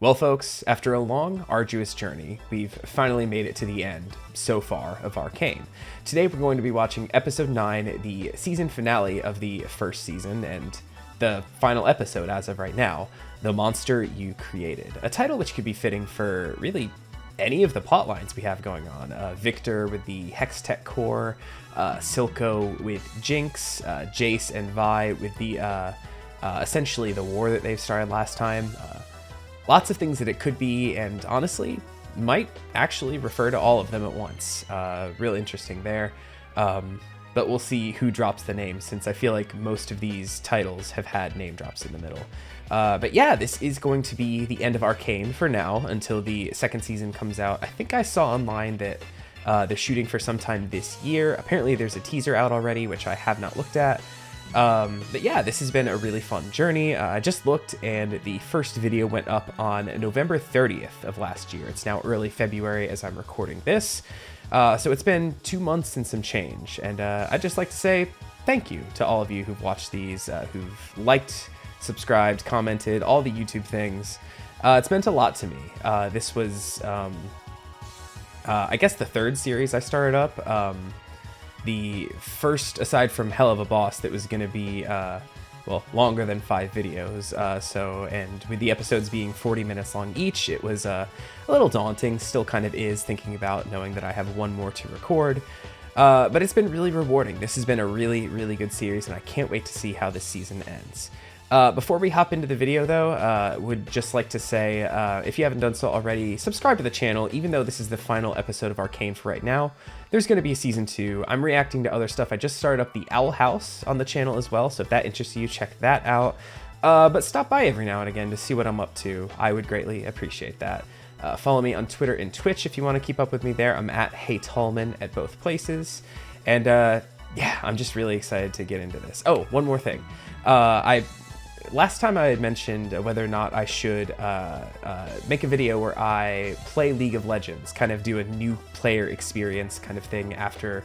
Well, folks, after a long, arduous journey, we've finally made it to the end, so far, of Arcane. Today we're going to be watching Episode 9, the season finale of the first season, and the final episode as of right now, The Monster You Created. A title which could be fitting for, really, any of the plot lines we have going on. Victor with the Hextech core, Silco with Jinx, Jace and Vi with the, essentially the war that they've started last time. Lots of things that it could be, and honestly, might actually refer to all of them at once. Real interesting there. But we'll see who drops the name, since I feel like most of these titles have had name drops in the middle. But yeah, this is going to be the end of Arcane for now, until the second season comes out. I think I saw online that they're shooting for sometime this year. Apparently there's a teaser out already, which I have not looked at. But yeah, this has been a really fun journey. I just looked and the first video went up on November 30th of last year. It's now early February as I'm recording this. So it's been 2 months and some change. And I'd just like to say thank you to all of you who've watched these, who've liked, subscribed, commented, all the YouTube things. It's meant a lot to me. This was, I guess, the third series I started up. The first, aside from Hell of a Boss, that was going to be, well, longer than 5 videos. And with the episodes being 40 minutes long each, it was a little daunting, still kind of is, thinking about knowing that I have one more to record. But it's been really rewarding. This has been a really, really good series, and I can't wait to see how this season ends. Before we hop into the video, though, would just like to say, if you haven't done so already, subscribe to the channel. Even though this is the final episode of Arcane for right now, there's going to be a season 2. I'm reacting to other stuff. I just started up the Owl House on the channel as well, so if that interests you, check that out. But stop by every now and again to see what I'm up to. I would greatly appreciate that. Follow me on Twitter and Twitch if you want to keep up with me there. I'm at HeyTallman at both places. And yeah, I'm just really excited to get into this. Oh, one more thing. Last time I had mentioned whether or not I should make a video where I play League of Legends, kind of do a new player experience kind of thing after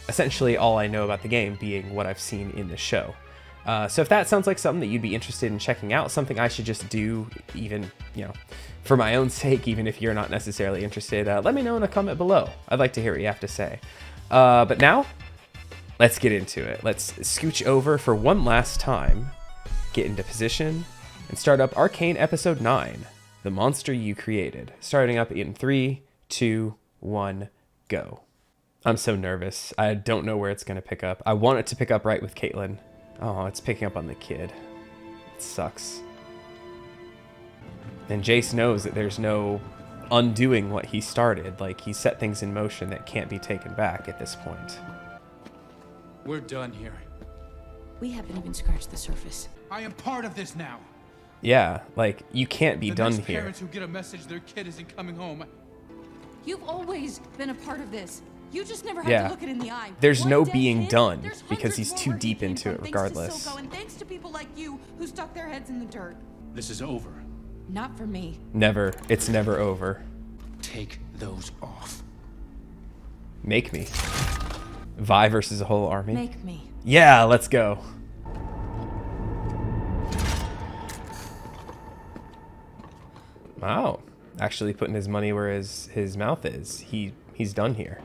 essentially all I know about the game being what I've seen in the show. So if that sounds like something that you'd be interested in checking out, something I should just do even, you know, for my own sake, even if you're not necessarily interested, let me know in a comment below. I'd like to hear what you have to say. But now, let's get into it. Let's scooch over for one last time, get into position, and start up Arcane Episode 9, The Monster You Created. Starting up in 3, 2, 1, go. I'm so nervous. I don't know where it's going to pick up. I want it to pick up right with Caitlyn. Oh, it's picking up on the kid. It sucks. And Jace knows that there's no undoing what he started. Like, he set things in motion that can't be taken back at this point. We're done here. We haven't even scratched the surface. I am part of this now. Yeah, like, you can't be done here. Parents who get a message their kid isn't coming home. You've always been a part of this. You just never had Yeah. to look it in the eye. There's One no dead being kid, done there's because hundreds he's more too where he deep came into from, it thanks to regardless. Silco and thanks to people like you who stuck their heads in the dirt. This is over. Not for me. Never. It's never over. Take those off. Make me. Vi versus a whole army? Make me. Yeah, let's go. Wow. Actually putting his money where his mouth is. He's done here.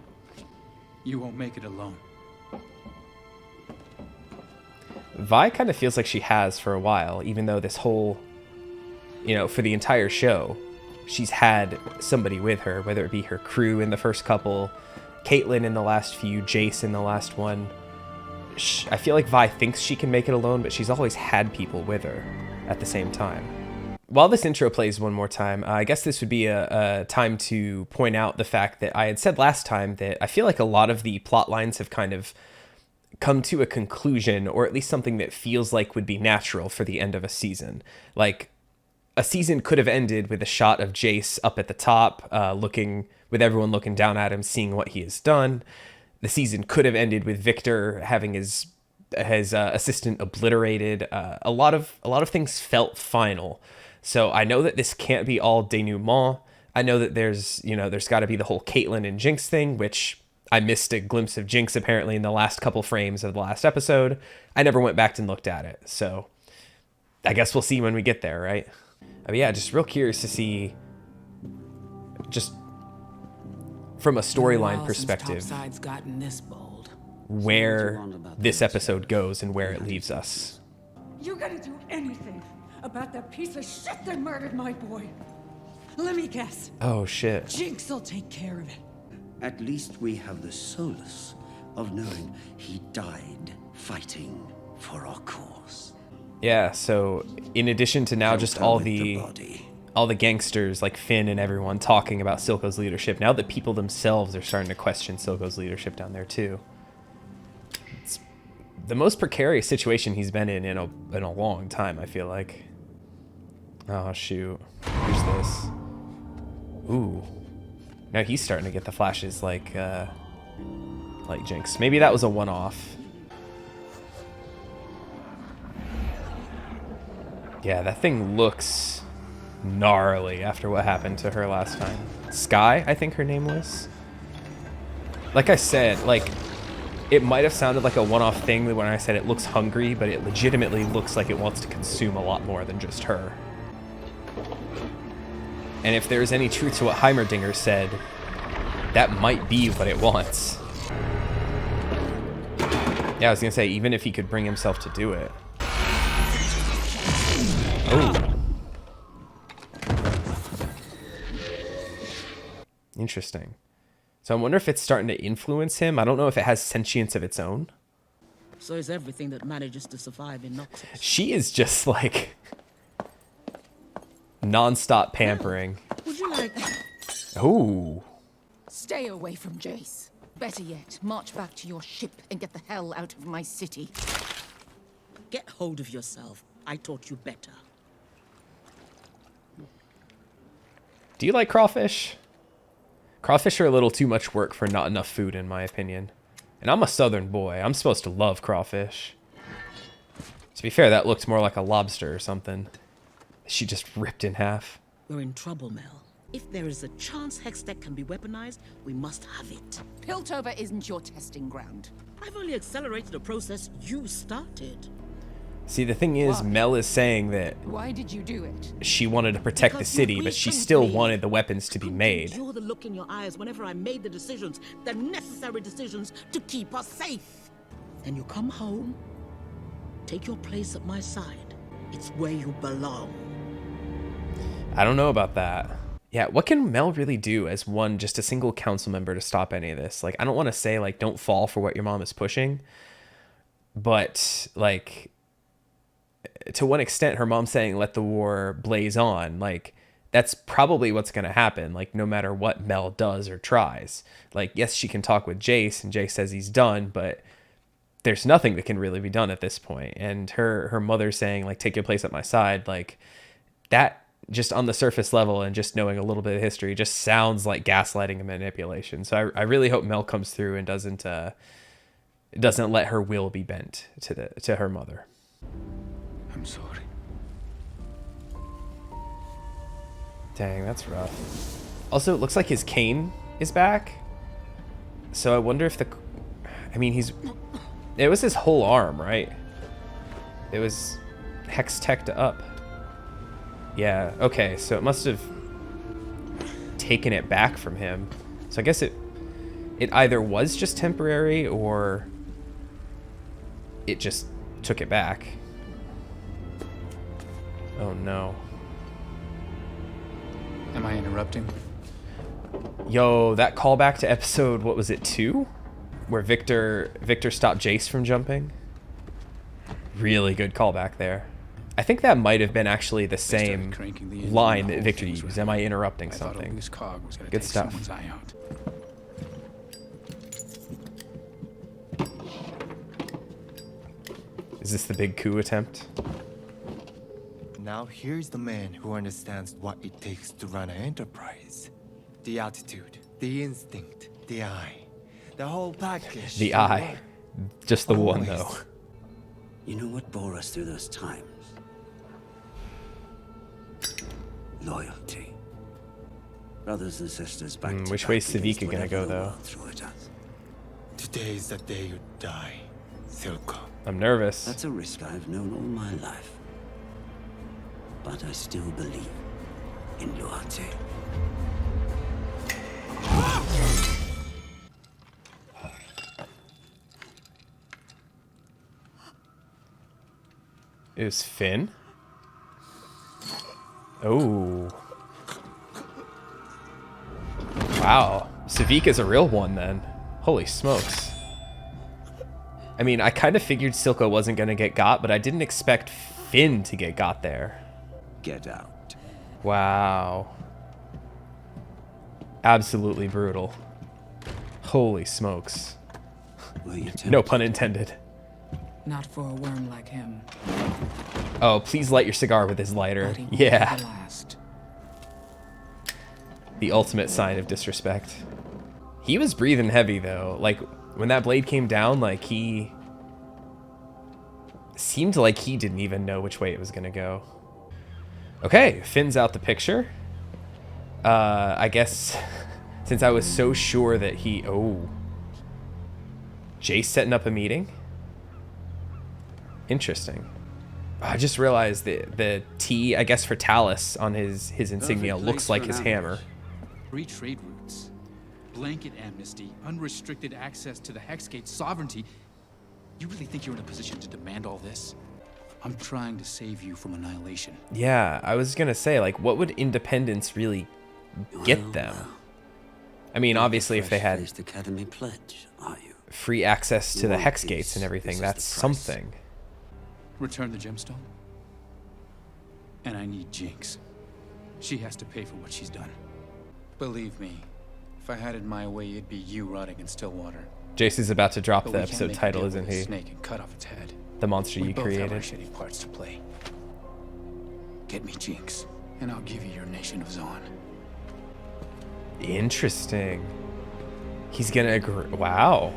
You won't make it alone. Vi kind of feels like she has for a while, even though this whole, you know, for the entire show, she's had somebody with her, whether it be her crew in the first couple, Caitlyn in the last few, Jace in the last one. I feel like Vi thinks she can make it alone, but she's always had people with her at the same time. While this intro plays one more time, I guess this would be a time to point out the fact that I had said last time that I feel like a lot of the plot lines have kind of come to a conclusion, or at least something that feels like would be natural for the end of a season. Like, a season could have ended with a shot of Jace up at the top, with everyone looking down at him, seeing what he has done. The season could have ended with Victor having his assistant obliterated. A lot of things felt final. So I know that this can't be all denouement. I know that there's got to be the whole Caitlyn and Jinx thing, which I missed a glimpse of Jinx apparently in the last couple frames of the last episode. I never went back and looked at it. So I guess we'll see when we get there, right? But yeah, just real curious to see, just from a storyline perspective, Topside's gotten this bold. where this episode goes and where it leaves us. You gotta do anything about that piece of shit that murdered my boy. Let me guess. Oh shit. Jinx will take care of it. At least we have the solace of knowing he died fighting for our cause. Yeah, so in addition to now just all the body. all the gangsters like Finn and everyone talking about Silco's leadership, now the people themselves are starting to question Silco's leadership down there too. It's the most precarious situation he's been in a long time, I feel like. Oh shoot. Here's this. Ooh. Now he's starting to get the flashes like Jinx. Maybe that was a one-off. Yeah, that thing looks gnarly after what happened to her last time. Sky, I think her name was. Like I said, like, it might have sounded like a one-off thing when I said it looks hungry, but it legitimately looks like it wants to consume a lot more than just her. And if there's any truth to what Heimerdinger said, that might be what it wants. Yeah, I was gonna say, even if he could bring himself to do it. Oh. Interesting. So I wonder if it's starting to influence him. I don't know if it has sentience of its own. So is everything that manages to survive in Noxus. She is just like non-stop pampering. Would you like... Ooh. Stay away from Jace. Better yet, march back to your ship and get the hell out of my city. Get hold of yourself. I taught you better. Do you like crawfish? Crawfish are a little too much work for not enough food, in my opinion. And I'm a southern boy. I'm supposed to love crawfish. To be fair, that looked more like a lobster or something. She just ripped in half. We're in trouble, Mel. If there is a chance Hextech can be weaponized, we must have it. Piltover isn't your testing ground. I've only accelerated a process you started. See, the thing is, Mel is saying that Why did you do it? she wanted to protect the Because city, you but she weakened still me. wanted the weapons to be made. You're the look in your eyes whenever I made the decisions, the necessary decisions to keep us safe. Then you come home, take your place at my side. It's where you belong. I don't know about that. Yeah, what can Mel really do as just a single council member to stop any of this? Like, I don't want to say, like, don't fall for what your mom is pushing. But, like, to one extent, her mom saying, let the war blaze on, like, that's probably what's going to happen, like, no matter what Mel does or tries. Like, yes, she can talk with Jace, and Jace says he's done, but there's nothing that can really be done at this point. And her mother saying, like, take your place at my side, like, that, just on the surface level and just knowing a little bit of history, just sounds like gaslighting and manipulation. So I really hope Mel comes through and doesn't let her will be bent to her mother. I'm sorry. Dang, that's rough. Also, it looks like his cane is back. So I wonder if it was his whole arm, right? It was hex-teched up. Yeah, okay, so it must have taken it back from him. So I guess it either was just temporary or it just took it back. Oh no. Am I interrupting? Yo, that callback to episode, what was it, 2? Where Victor stopped Jace from jumping? Really good callback there. I think that might have been actually the same line that Victor used. Am I interrupting something? Good stuff. Is this the big coup attempt? Now here's the man who understands what it takes to run an enterprise. The attitude, the instinct, the eye. The whole package. The eye. Just the one, though. You know what bore us through those times? Loyalty. Brothers and sisters back to which back way's against Savika gonna go, whatever the though? world threw at us. Today's the day you die, Silco. I'm nervous. That's a risk I've known all my life. but I still believe in loyalty. It was Finn? Oh. Wow. Savika's a real one then. Holy smokes. I mean, I kind of figured Silco wasn't going to get got, but I didn't expect Finn to get got there. Get out. Wow. Absolutely brutal. Holy smokes. Were you tempted? No pun intended. Not for a worm like him. Oh, please light your cigar with his lighter. But he will Yeah. never last. The ultimate sign of disrespect. He was breathing heavy though. Like when that blade came down, like he seemed like he didn't even know which way it was gonna go. Okay, Finn's out the picture. I guess since I was so sure that he... Oh. Jace setting up a meeting? Interesting. I just realized that the T, I guess for Talus on his insignia Perfect looks place like for his an hammer. ambush. Free trade routes, blanket amnesty, unrestricted access to the Hexgate's sovereignty. You really think you're in a position to demand all this? I'm trying to save you from annihilation. Yeah, I was gonna say, like, what would independence really get them? I mean, obviously, if they had Fresh-faced Academy pledge, are you? free access to You the want hex peace. gates and everything, This is that's the price. something. Return the gemstone. And I need Jinx. She has to pay for what she's done. Believe me, if I had it my way, it'd be you rotting in Stillwater. Jace is about to drop But the we can't episode make a title, deal with isn't this he? snake and cut off its head. The monster We you both have our created. shitty parts to play. Get me Jinx, and I'll give you your nation of Zon. Interesting. He's gonna agree. Wow.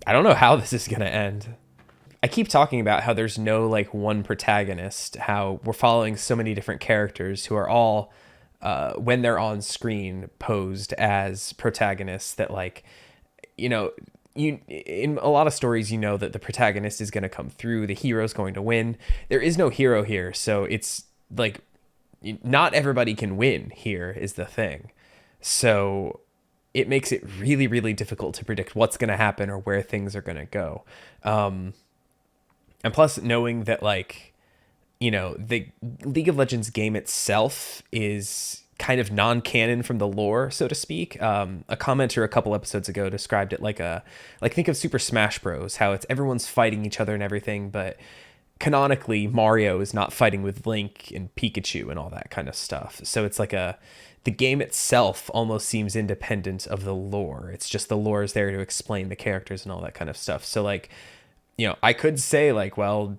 I don't know how this is gonna end. I keep talking about how there's no like one protagonist, how we're following so many different characters who are all, when they're on screen, posed as protagonists that like, you know, you in a lot of stories, you know that the protagonist is going to come through, the hero's going to win. There is no hero here, so it's like not everybody can win here is the thing. So it makes it really, really difficult to predict what's going to happen or where things are going to go. And plus knowing that like, you know, the League of Legends game itself is kind of non-canon from the lore, so to speak. A commenter a couple episodes ago described it like think of Super Smash Bros, how it's everyone's fighting each other and everything, but canonically Mario is not fighting with Link and Pikachu and all that kind of stuff. So it's like the game itself almost seems independent of the lore. It's just the lore is there to explain the characters and all that kind of stuff. So like, you know, I could say like, well,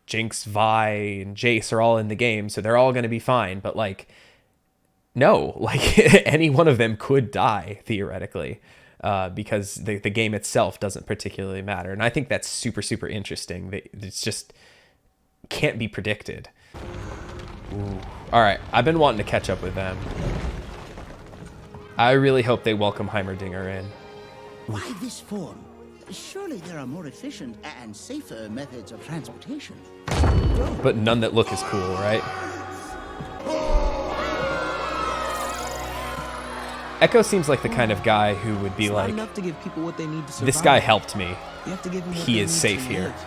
Jinx, Vi, and Jace are all in the game, so they're all going to be fine. But like, no, like any one of them could die theoretically, because the game itself doesn't particularly matter. And I think that's super, super interesting. It's just can't be predicted. Ooh. All right, I've been wanting to catch up with them. I really hope they welcome Heimerdinger in. Why this form? Surely there are more efficient and safer methods of transportation. But none that look as cool, right? Echo seems like the kind of guy who would be like, enough to give people what they need to survive. this guy helped me. You have to give them what He they is need safe to here. live.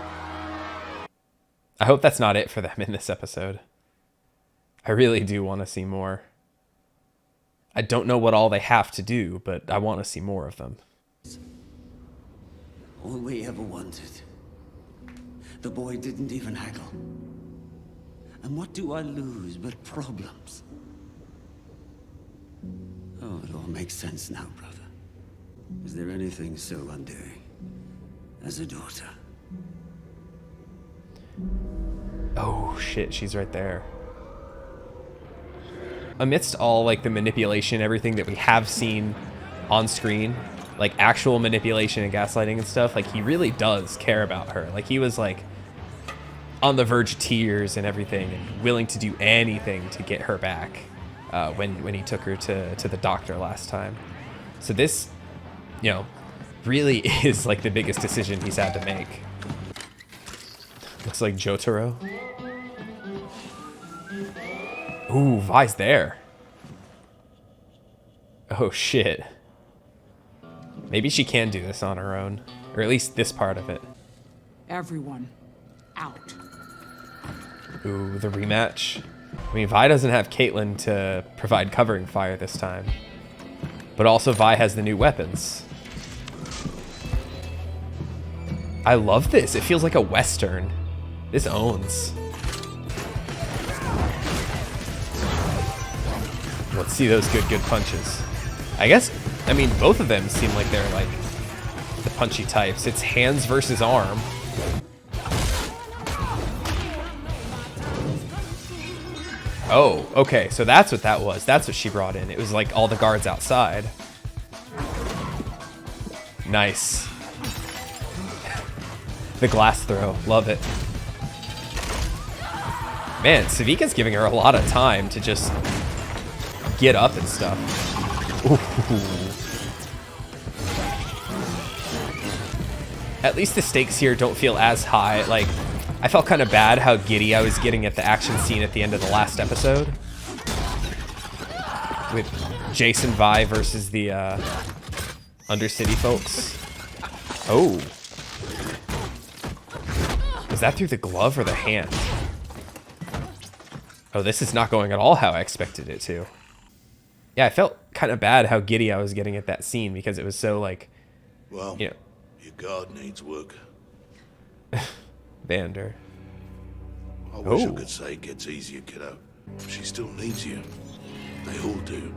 I hope that's not it for them in this episode. I really do want to see more. I don't know what all they have to do, but I want to see more of them. All we ever wanted. The boy didn't even haggle. And what do I lose but problems? Oh, it all makes sense now, brother. Is there anything so undoing as a daughter? Oh shit, she's right there. Amidst all like the manipulation, everything that we have seen on screen, like actual manipulation and gaslighting and stuff, like he really does care about her. Like he was like on the verge of tears and everything and willing to do anything to get her back when he took her to the doctor last time. So this, you know, really is like the biggest decision he's had to make. Looks like Jotaro. Ooh, Vi's there. Oh, shit. Maybe she can do this on her own. Or at least this part of it. Everyone, out. Ooh, the rematch. I mean, Vi doesn't have Caitlyn to provide covering fire this time. But also Vi has the new weapons. I love this. It feels like a Western. This owns. Let's see those good punches. I guess, I mean, both of them seem like they're like the punchy types. It's hands versus arm. Oh, okay, so that's what that was. That's what she brought in. It was like all the guards outside. Nice. The glass throw, love it. Man, Savika's giving her a lot of time to just get up and stuff. Ooh. At least the stakes here don't feel as high. Like, I felt kind of bad how giddy I was getting at the action scene at the end of the last episode. With Jason Vi versus the Undercity folks. Oh. Was that through the glove or the hand? Oh, this is not going at all how I expected it to. Yeah, I felt kind of bad how giddy I was getting at that scene because it was so like, well, you know. Your guard needs work. Vander. I wish I could say it gets easier, kiddo. She still needs you. They all do.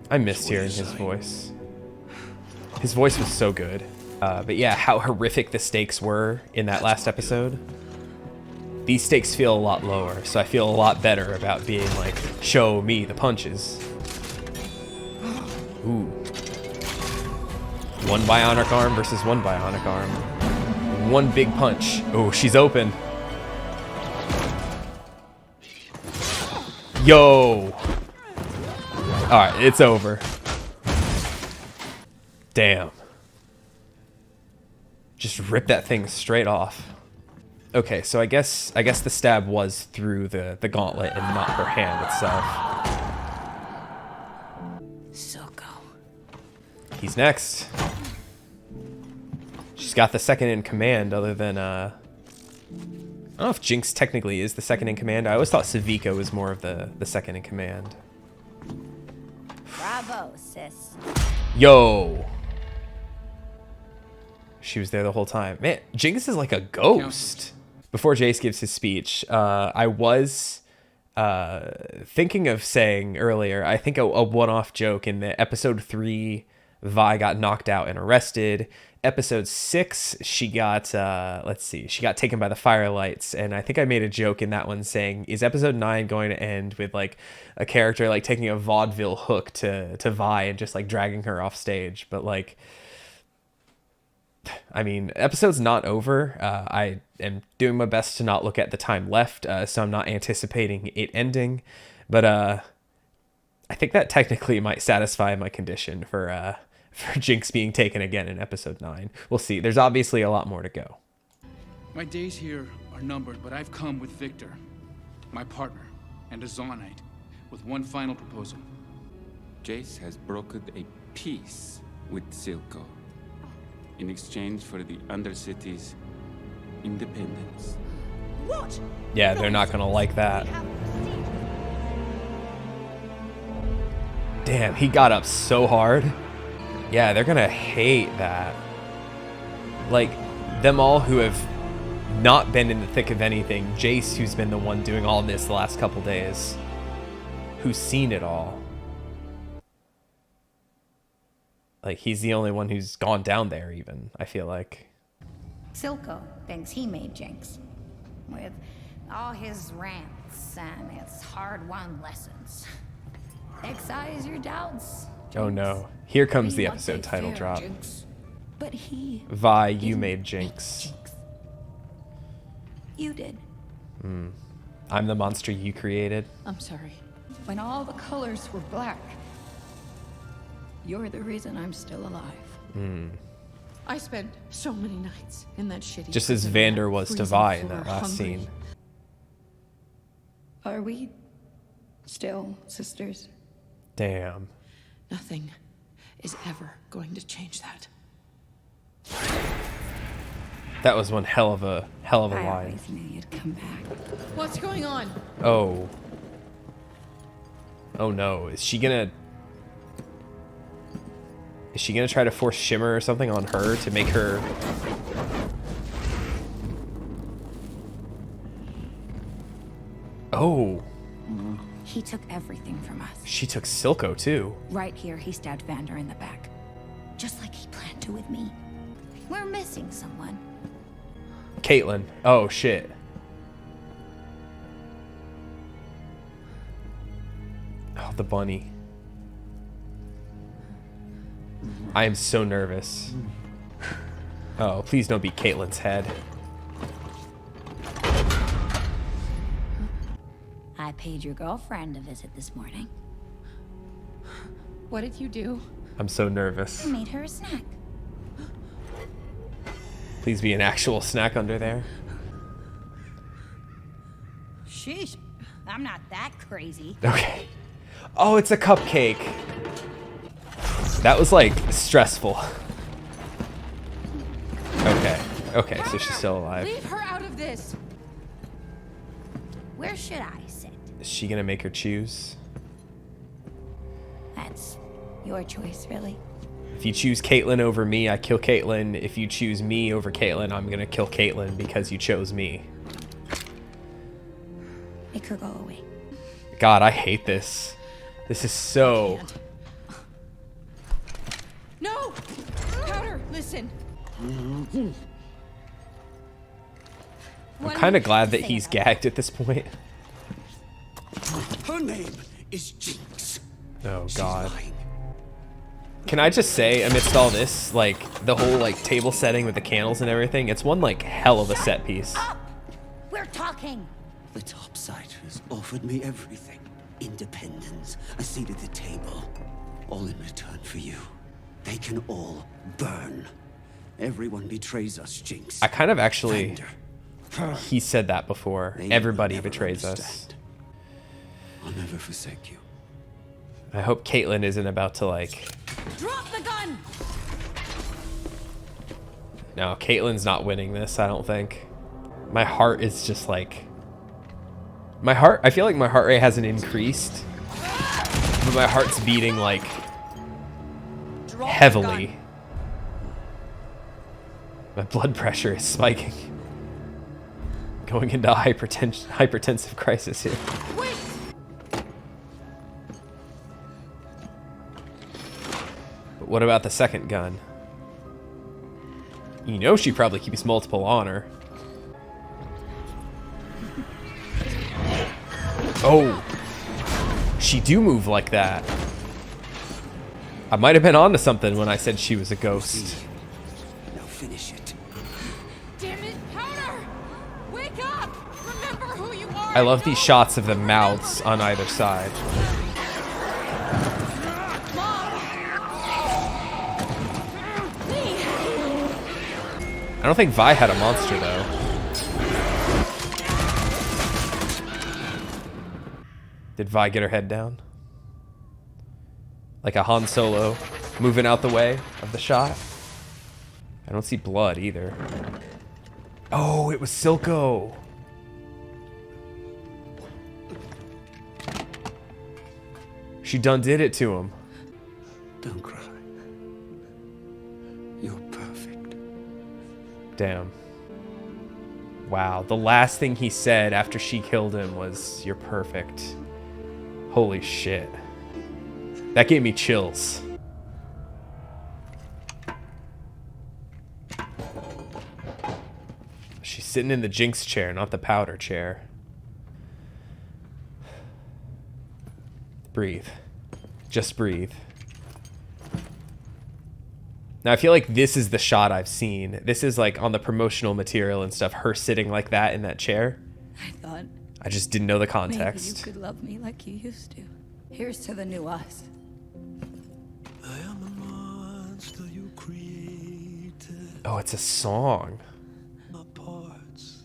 I missed hearing his voice. His voice was so good. But yeah, how horrific the stakes were in that last episode. These stakes feel a lot lower, so I feel a lot better about being like, show me the punches. Ooh. One bionic arm versus one bionic arm. One big punch. Oh, she's open. Yo. All right, it's over. Damn. Just rip that thing straight off. Okay, so I guess the stab was through the gauntlet and not her hand itself. Silco. He's next. She's got the second in command other than, I don't know if Jinx technically is the second in command. I always thought Savika was more of the second in command. Bravo, sis. Yo. She was there the whole time. Man, Jinx is like a ghost. Before Jace gives his speech, I was thinking of saying earlier, I think a one-off joke in the episode 3, Vi got knocked out and arrested. Episode 6, she got, she got taken by the firelights. And I think I made a joke in that one saying, is episode 9 going to end with like a character like taking a vaudeville hook to Vi and just like dragging her off stage? But like, I mean, episode's not over. I am doing my best to not look at the time left, so I'm not anticipating it ending. But I think that technically might satisfy my condition for Jinx being taken again in episode 9. We'll see. There's obviously a lot more to go. My days here are numbered, but I've come with Victor, my partner, and a Zonite, with one final proposal. Jace has brokered a peace with Silco in exchange for the Undercity's independence. What? Yeah, they're not gonna like that. Damn, he got up so hard. Yeah, they're gonna hate that. Like, them all who have not been in the thick of anything. Jace, who's been the one doing all this the last couple days, who's seen it all. Like, he's the only one who's gone down there, even, I feel like. Silco thinks he made Jinx. With all his rants and his hard-won lessons. Excise your doubts, Jinx. Oh no. Here comes the episode title drop. Jinx. But he... Vi, you made Jinx. You did. I'm the monster you created. I'm sorry. When all the colors were black, you're the reason I'm still alive. I spent so many nights in that shitty... Just as prison Vander lab, was to freezing Vi in floor, that last hungry. scene. Are we Still sisters. Damn. Nothing is ever going to change that. That was one hell of a I line. always knew you'd come back. What's going on? Oh. Oh no. Is she gonna try to force Shimmer or something on her to make her... Oh. He took everything from us. She took Silco too. Right here, he stabbed Vander in the back. Just like he planned to with me. We're missing someone. Caitlyn. Oh shit. Oh, the bunny. I am so nervous. Oh, please don't be Caitlyn's head. I paid your girlfriend a visit this morning. What did you do? I'm so nervous. I made her a snack. Please be an actual snack under there. Sheesh. I'm not that crazy. Okay. Oh, it's a cupcake. That was like stressful. Okay. Okay, so she's still alive. Leave her out of this. Where should I sit? Is she gonna make her choose? That's your choice, really. If you choose Caitlyn over me, I kill Caitlyn. If you choose me over Caitlyn, I'm gonna kill Caitlyn because you chose me. It could go away. God, I hate this. This is so... No! Powder, listen. I'm kind of glad that he's gagged at this point. Her name is Jinx. Oh, She's God. lying. Can I just say, amidst all this, like, the whole, like, table setting with the candles and everything, it's one, like, hell of a set piece. We're talking. The Topsiders offered me everything. Independence, a seat at the table. All in return for you. They can all burn. Everyone betrays us, Jinx. I kind of actually... Vander. He said that before. They Everybody will never betrays us. understand. I'll never forsake you. I hope Caitlyn isn't about to, like... Drop the gun! No, Caitlyn's not winning this, I don't think. My heart is just, like... I feel like my heart rate hasn't increased. But my heart's beating, like... heavily. My blood pressure is spiking. Going into hypertensive crisis here. Wait! But what about the second gun? You know she probably keeps multiple on her. Oh! She do move like that. I might have been onto something when I said she was a ghost. Now finish it. Damn it, Powder! Wake up! Remember who you are! I love these shots of the mouths on either side. I don't think Vi had a monster though. Did Vi get her head down? Like a Han Solo moving out the way of the shot? I don't see blood either. Oh, it was Silco. She done did it to him. Don't cry. You're perfect. Damn. Wow, the last thing he said after she killed him was, "You're perfect." Holy shit. That gave me chills. She's sitting in the Jinx chair, not the Powder chair. Breathe. Just breathe. Now, I feel like this is the shot I've seen. This is like on the promotional material and stuff, her sitting like that in that chair. I thought I just didn't know the context. maybe you could love me like you used to. Here's to the new us. I am the monster you created. Oh, it's a song. My parts.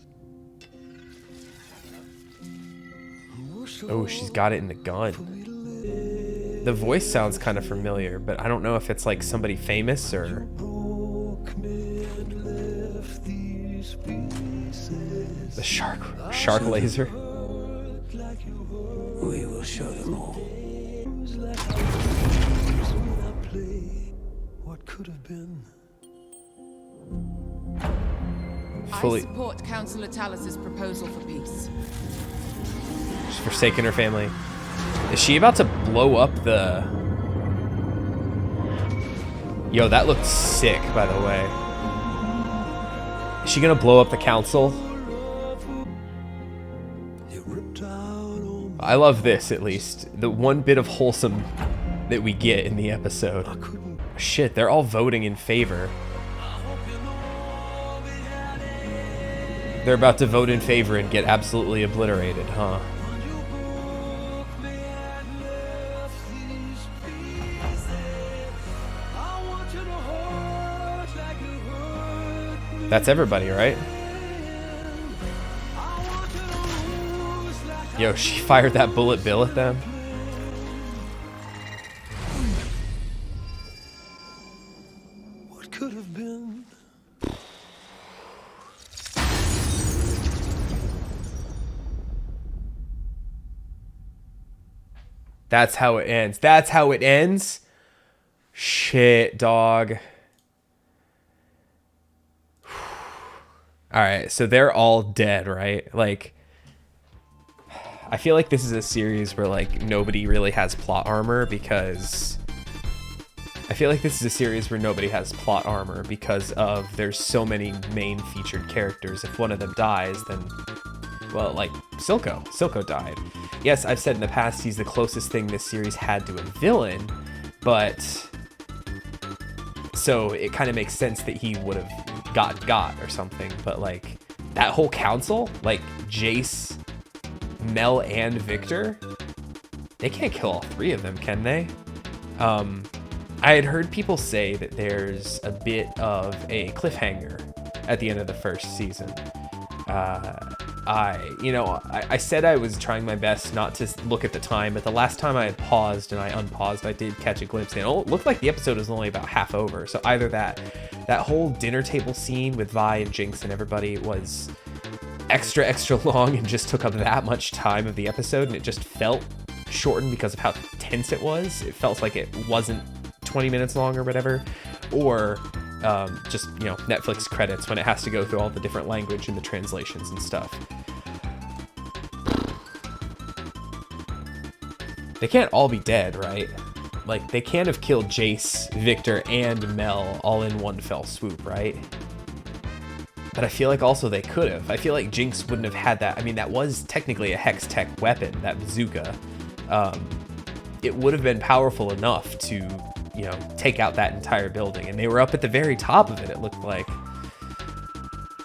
Oh, she's got it in the gun. The voice sounds kind of familiar, but I don't know if it's like somebody famous or... The shark laser. We will show them all. What could have been? I support Councillor Talus's proposal for peace. She's forsaken her family. Is she about to blow up the... Yo, that looked sick, by the way. Is she gonna blow up the council? I love this, at least. The one bit of wholesome that we get in the episode. Shit, they're all voting in favor. They're about to vote in favor and get absolutely obliterated, huh? That's everybody, right? Yo, she fired that bullet bill at them. What could have been? That's how it ends. That's how it ends? Shit, dog. Alright, so they're all dead, right? Like, I feel like this is a series where, like, nobody really has plot armor because... I feel like this is a series where nobody has plot armor because of there's so many main featured characters. If one of them dies, then... Well, like, Silco. Silco died. Yes, I've said in the past he's the closest thing this series had to a villain, but... So it kind of makes sense that he would have got or something, but like that whole council, like Jace, Mel, and Victor, they can't kill all three of them, can they? I had heard people say that there's a bit of a cliffhanger at the end of the first season. I said I was trying my best not to look at the time, but the last time I had paused and I unpaused, I did catch a glimpse, and it looked like the episode was only about half over. So either that whole dinner table scene with Vi and Jinx and everybody was extra long and just took up that much time of the episode, and it just felt shortened because of how tense it was. It felt like it wasn't 20 minutes long or whatever, or just, you know, Netflix credits when it has to go through all the different language and the translations and stuff. They can't all be dead, right? Like, they can't have killed Jace, Victor, and Mel all in one fell swoop, right? But I feel like also they could have. I feel like Jinx wouldn't have had that. I mean, that was technically a Hex Tech weapon, that bazooka. It would have been powerful enough to, you know, take out that entire building. And they were up at the very top of it, it looked like.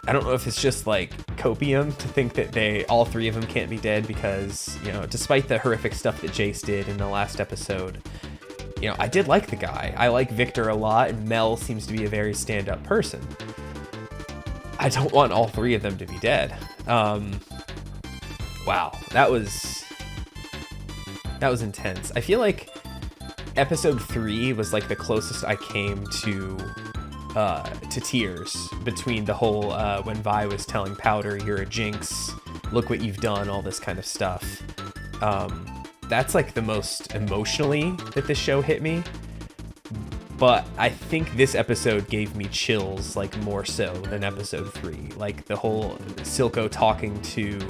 I don't know if it's just like copium to think that all three of them can't be dead because, you know, despite the horrific stuff that Jace did in the last episode, you know, I did like the guy. I like Victor a lot, and Mel seems to be a very stand-up person. I don't want all three of them to be dead. Wow, that was intense. I feel like episode 3 was like the closest I came to tears between the whole when Vi was telling Powder, "You're a Jinx, look what you've done," all this kind of stuff. That's like the most emotionally that this show hit me. But I think this episode gave me chills, like, more so than episode 3. Like, the whole Silco talking to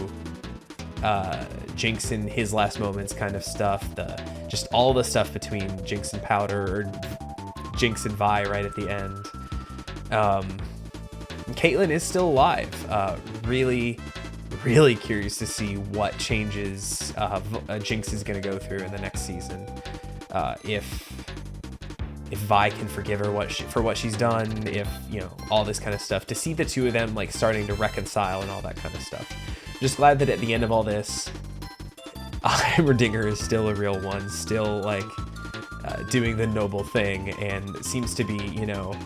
Jinx in his last moments kind of stuff. Just all the stuff between Jinx and Powder, or Jinx and Vi right at the end. Caitlyn is still alive. Really curious to see what changes Jinx is going to go through in the next season. If Vi can forgive her for what she's done, if, you know, all this kind of stuff, to see the two of them like starting to reconcile and all that kind of stuff. Just glad that at the end of all this, Heimerdinger is still a real one, still like doing the noble thing, and seems to be, you know,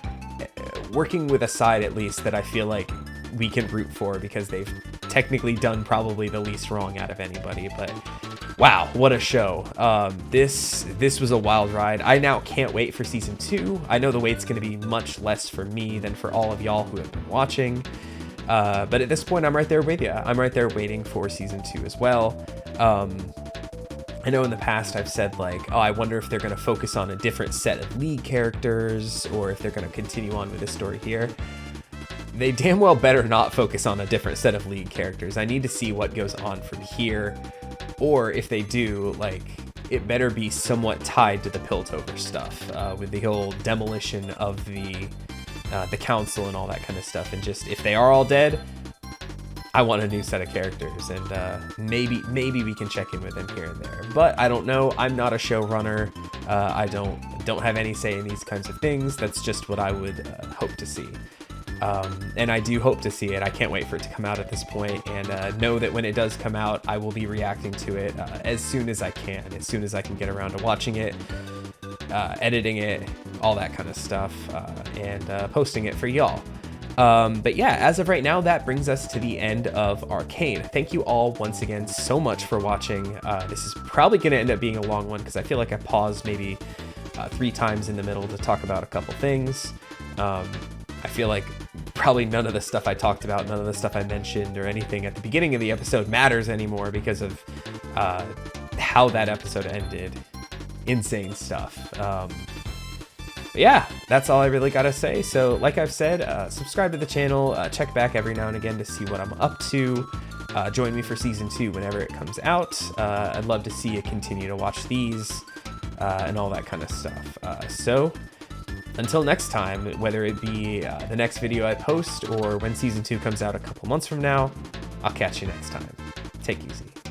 working with a side at least that I feel like we can root for, because they've technically done probably the least wrong out of anybody. But Wow, what a show. This was a wild ride. I now can't wait for season 2. I know the wait's going to be much less for me than for all of y'all who have been watching. But at this point, I'm right there with you. I'm right there waiting for season 2 as well. I know in the past I've said like, oh, I wonder if they're going to focus on a different set of lead characters or if they're going to continue on with this story here. They damn well better not focus on a different set of lead characters. I need to see what goes on from here. Or if they do, like, it better be somewhat tied to the Piltover stuff with the whole demolition of the council and all that kind of stuff. And just, if they are all dead, I want a new set of characters, and maybe we can check in with them here and there. But I don't know. I'm not a showrunner. I don't have any say in these kinds of things. That's just what I would hope to see. And I do hope to see it. I can't wait for it to come out at this point, and know that when it does come out, I will be reacting to it as soon as I can get around to watching it, editing it, all that kind of stuff, and posting it for y'all. But yeah, as of right now, that brings us to the end of Arcane. Thank you all once again so much for watching. This is probably going to end up being a long one because I feel like I paused maybe 3 times in the middle to talk about a couple things. I feel like probably none of the stuff I talked about, none of the stuff I mentioned or anything at the beginning of the episode matters anymore because of how that episode ended. Insane stuff. But yeah, that's all I really gotta say. So like I've said, subscribe to the channel, check back every now and again to see what I'm up to. Join me for season 2 whenever it comes out. I'd love to see you continue to watch these and all that kind of stuff. So until next time, whether it be the next video I post or when season 2 comes out a couple months from now, I'll catch you next time. Take it easy.